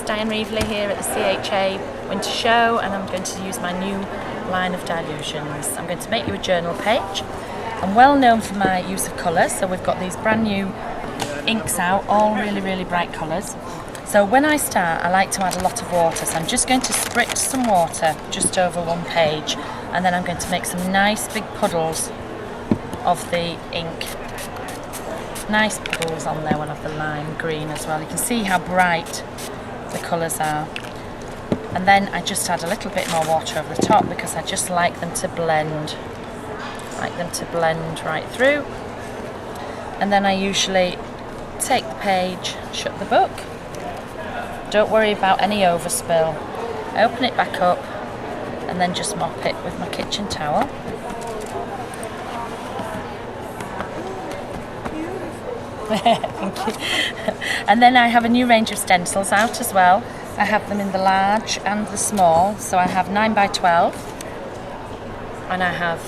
Dyan Reaveley here at the CHA Winter Show, and I'm going to use my new line of Dylusions. I'm going to make you a journal page. I'm well known for my use of colours, so we've got these brand new inks out, all really bright colours. So when I start, I like to add a lot of water, so I'm just going to spritz some water just over one page, and then I'm going to make some nice big puddles of the ink. Nice puddles on there. We'll have the lime green as well. You can see how bright the colours are. And then I just add a little bit more water over the top because I just like them to blend. Right through. And then I usually take the page, shut the book. Don't worry about any overspill. I open it back up and then just mop it with my kitchen towel. Thank you. And then I have a new range of stencils out as well. I have them in the large and the small. So I have 9x12 and I have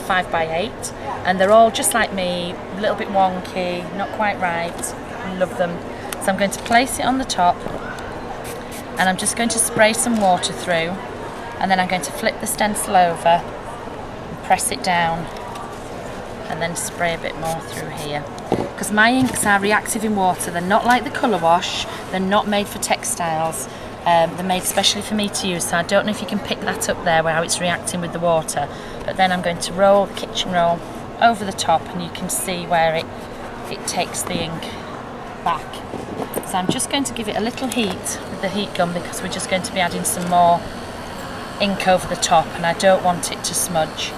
5x8, and they're all just like me, a little bit wonky, not quite right. I love them. So I'm going to place it on the top, and I'm just going to spray some water through, and then I'm going to flip the stencil over and press it down, and then spray a bit more through here. Because my inks are reactive in water, they're not like the colour wash, they're not made for textiles, they're made specially for me to use, so I don't know if you can pick that up there, how it's reacting with the water. But then I'm going to roll the kitchen roll over the top, and you can see where it takes the ink back. So I'm just going to give it a little heat with the heat gun, because we're just going to be adding some more ink over the top, and I don't want it to smudge.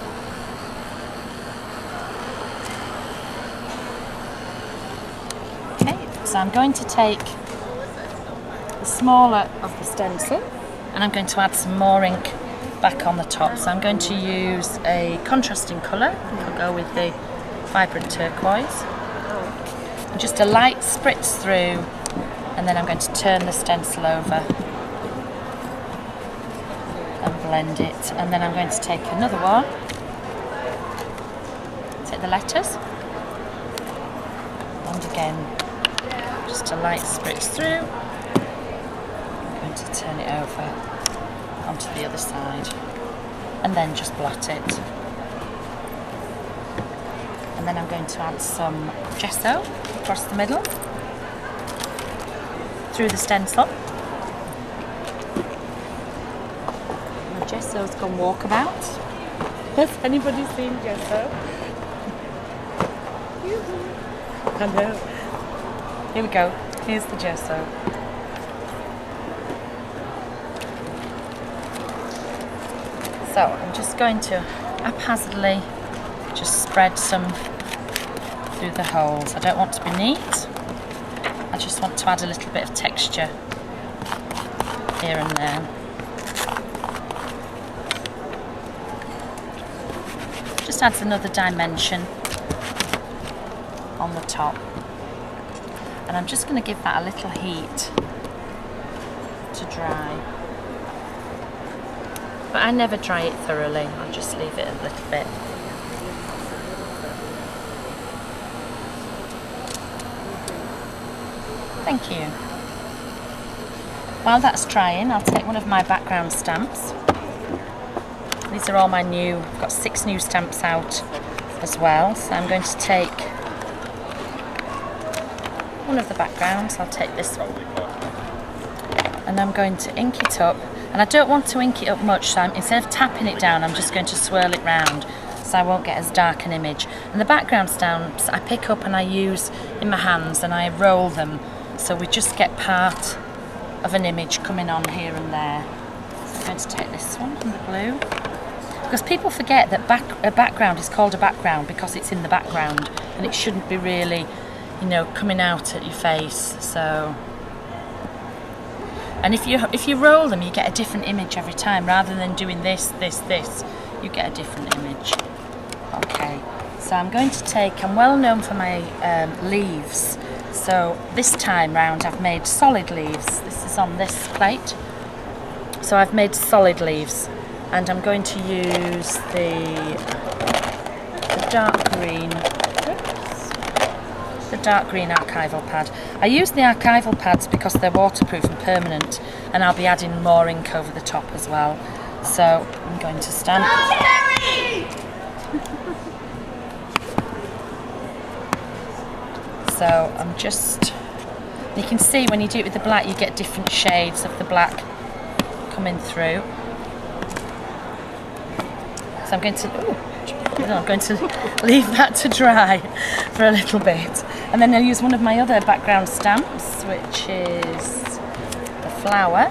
So I'm going to take the smaller of the stencil, and I'm going to add some more ink back on the top. So I'm going to use a contrasting colour. I'll go with the vibrant turquoise. And just a light spritz through, and then I'm going to turn the stencil over and blend it. And then I'm going to take another one, take the letters, and again just a light spritz through. I'm going to turn it over onto the other side and then just blot it. And then I'm going to add some gesso across the middle through the stencil. My gesso's gone walkabout. Has anybody seen gesso? I know. Here we go, here's the gesso. So I'm just going to haphazardly just spread some through the holes. I don't want to be neat, I just want to add a little bit of texture here and there. Just adds another dimension on the top. And I'm just going to give that a little heat to dry. But I never dry it thoroughly, I'll just leave it a little bit. Thank you. While that's drying, I'll take one of my background stamps. These are all my new, I've got 6 new stamps out as well. So I'm going to take one of the backgrounds. I'll take this one, and I'm going to ink it up, and I don't want to ink it up much, so instead of tapping it down, I'm just going to swirl it round so I won't get as dark an image. And the background stamps I pick up and I use in my hands, and I roll them so we just get part of an image coming on here and there. So I'm going to take this one from the blue, because people forget that a background is called a background because it's in the background, and it shouldn't be really, you know, coming out at your face. So, and if you roll them, you get a different image every time. Rather than doing this, you get a different image. Okay, so I'm going to take, I'm well known for my leaves, so this time round I've made solid leaves. This is on this plate, so I've made solid leaves, and I'm going to use the dark green archival pad. I use the archival pads because they're waterproof and permanent, and I'll be adding more ink over the top as well. So I'm going to stamp. So I'm just, you can see when you do it with the black, you get different shades of the black coming through. So I'm going to leave that to dry for a little bit, and then I'll use one of my other background stamps, which is the flower.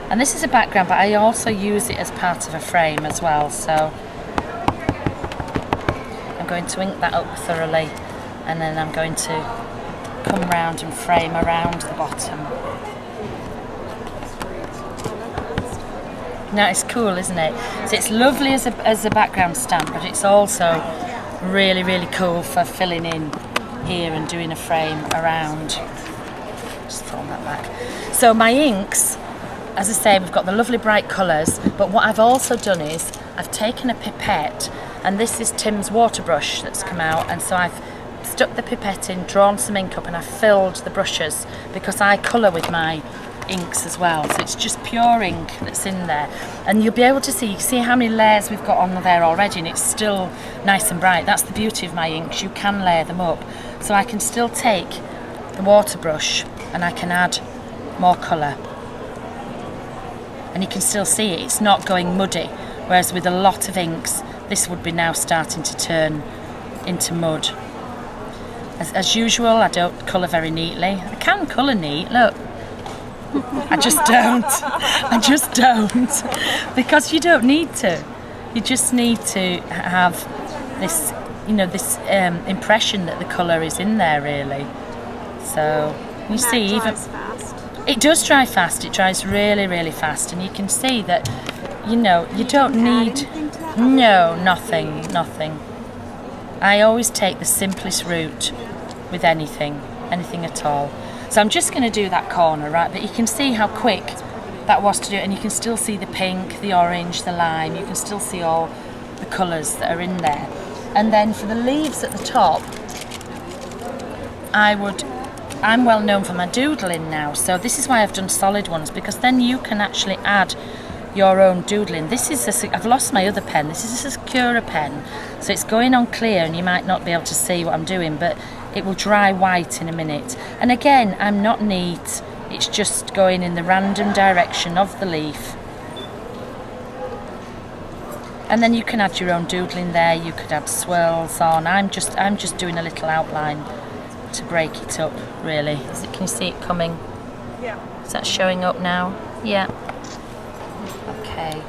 And this is a background, but I also use it as part of a frame as well. So I'm going to ink that up thoroughly, and then I'm going to come round and frame around the bottom. Now it's cool, isn't it? So it's lovely as a background stamp, but it's also really, really cool for filling in here and doing a frame around. Just fold that back. So my inks, as I say, we've got the lovely bright colours, but what I've also done is I've taken a pipette, and this is Tim's water brush that's come out, and so I've stuck the pipette in, drawn some ink up, and I've filled the brushes because I colour with my inks as well, so it's just pure ink that's in there, and you'll be able to see how many layers we've got on there already, and it's still nice and bright. That's the beauty of my inks, you can layer them up, so I can still take the water brush and I can add more colour, and you can still see it's not going muddy, whereas with a lot of inks this would be now starting to turn into mud. As usual, I don't colour very neatly. I can colour neat, look. I just don't, because you don't need to. You just need to have this, this impression that the colour is in there, really. So you see, even it does dry fast. It dries really, really fast, and you can see that, you don't need nothing. I always take the simplest route with anything at all. So I'm just going to do that corner, right? But you can see how quick that was to do it, and you can still see the pink, the orange, the lime. You can still see all the colours that are in there. And then for the leaves at the top, I'm well known for my doodling now. So this is why I've done solid ones, because then you can actually add your own doodling. I've lost my other pen. This is a Sakura pen, so it's going on clear, and you might not be able to see what I'm doing, but it will dry white in a minute. And again, I'm not neat, it's just going in the random direction of the leaf. And then you can add your own doodling there, you could add swirls on. I'm just doing a little outline to break it up, really. Can you see it coming? Yeah. Is that showing up now? Yeah. Okay.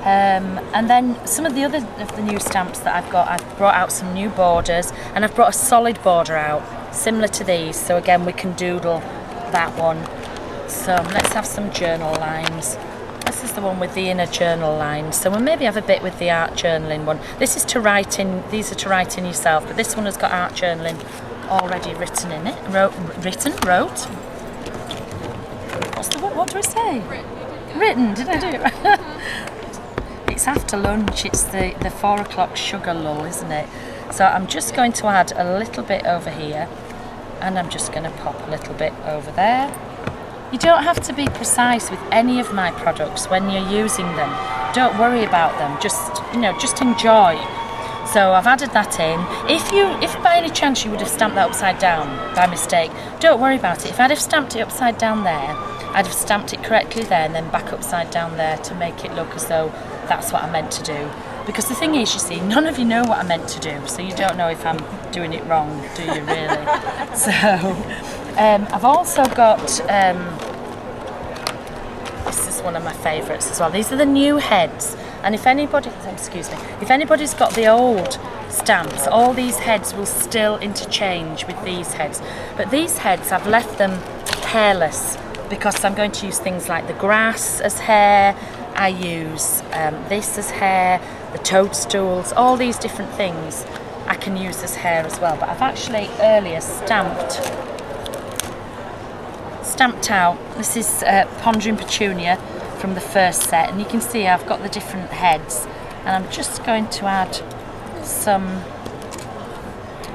And then some of the other of the new stamps that I've got, I've brought out some new borders, and I've brought a solid border out similar to these, so again we can doodle that one. So let's have some journal lines. This is the one with the inner journal lines, so we'll maybe have a bit with the art journaling one. This is to write in, these are to write in yourself, but this one has got art journaling already written in it. Wrote? What do I say? Written, did I do it right? It's after lunch, it's the 4 o'clock sugar lull, isn't it? So I'm just going to add a little bit over here, and I'm just going to pop a little bit over there. You don't have to be precise with any of my products when you're using them. Don't worry about them, just enjoy. So I've added that in. If by any chance you would have stamped that upside down by mistake, don't worry about it. If I'd have stamped it upside down there, I'd have stamped it correctly there and then back upside down there to make it look as though that's what I meant to do. Because the thing is, you see, none of you know what I meant to do, so you don't know if I'm doing it wrong, do you really? So I've also got, this is one of my favourites as well. These are the new heads, and if anybody's got the old stamps, all these heads will still interchange with these heads. But these heads, I've left them hairless, because I'm going to use things like the grass as hair, I use this as hair, the toadstools, all these different things I can use as hair as well. But I've actually earlier stamped out, this is Pondering Petunia from the first set, and you can see I've got the different heads, and I'm just going to add some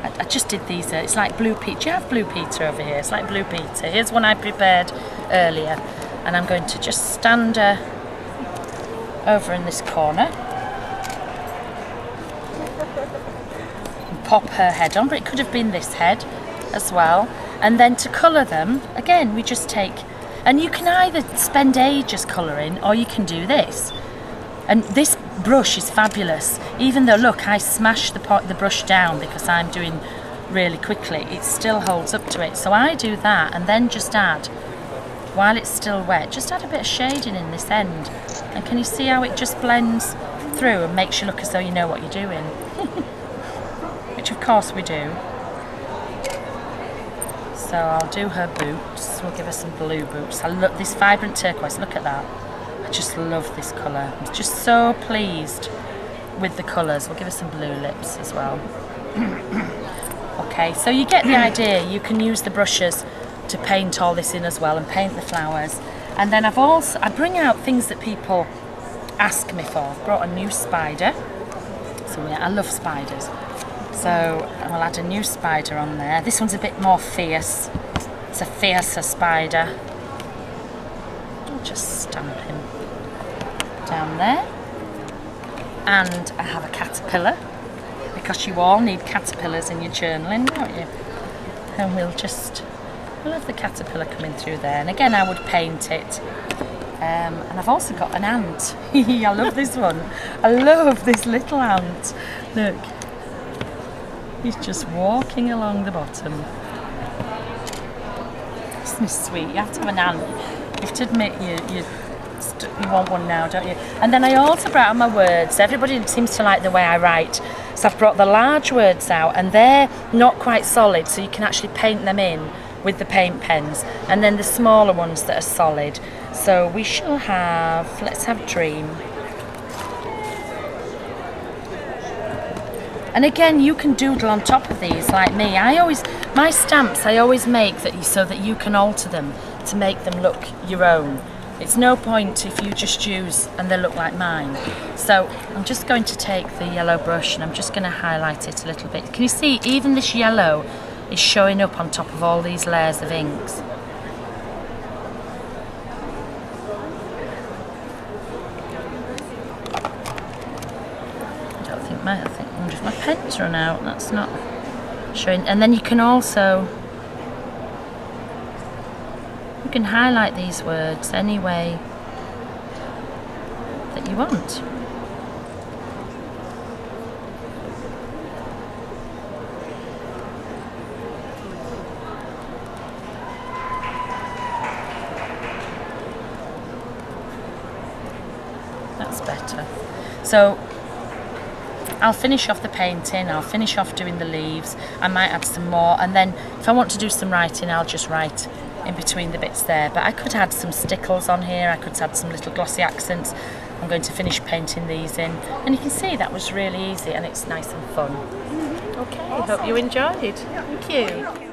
I just did these, it's like blue Peter. Do you have blue Peter over here? It's like blue Peter. Here's one I prepared earlier, and I'm going to just stand her over in this corner and pop her head on, but it could have been this head as well. And then to colour them, again, we just take, and you can either spend ages colouring or you can do this. And this brush is fabulous, even though, look, I smashed the brush down because I'm doing really quickly, it still holds up to it. So I do that and then just add, while it's still wet, just add a bit of shading in this end. And can you see how it just blends through and makes you look as though you know what you're doing? Which of course we do. So I'll do her boots, we'll give her some blue boots. I love this vibrant turquoise, look at that. I just love this colour. I'm just so pleased with the colours. We'll give her some blue lips as well. Okay, so you get the idea. You can use the brushes to paint all this in as well and paint the flowers. And then I bring out things that people ask me for. I've brought a new spider. So yeah, I love spiders. So I'll add a new spider on there. This one's a bit more fierce. It's a fiercer spider. I'll just stamp him down there. And I have a caterpillar, because you all need caterpillars in your journaling, don't you? And we'll have the caterpillar coming through there. And again, I would paint it. And I've also got an ant. I love this one. I love this little ant. Look. He's just walking along the bottom. Isn't this sweet? You have to have an ant. You have to admit you want one now, don't you? And then I also brought out my words. Everybody seems to like the way I write. So I've brought the large words out, and they're not quite solid, so you can actually paint them in with the paint pens. And then the smaller ones that are solid. So we shall have, let's have dream. And again, you can doodle on top of these like me. My stamps I always make so that you can alter them to make them look your own. It's no point if you just use and they look like mine. So I'm just going to take the yellow brush and I'm just going to highlight it a little bit. Can you see even this yellow is showing up on top of all these layers of inks? I wonder if my pen's run out. That's not showing. And then you can highlight these words any way that you want. That's better. So I'll finish off the painting, I'll finish off doing the leaves, I might add some more, and then if I want to do some writing, I'll just write in between the bits there. But I could add some stickles on here, I could add some little glossy accents. I'm going to finish painting these in, and you can see that was really easy and it's nice and fun. Okay, I hope you enjoyed. Thank you.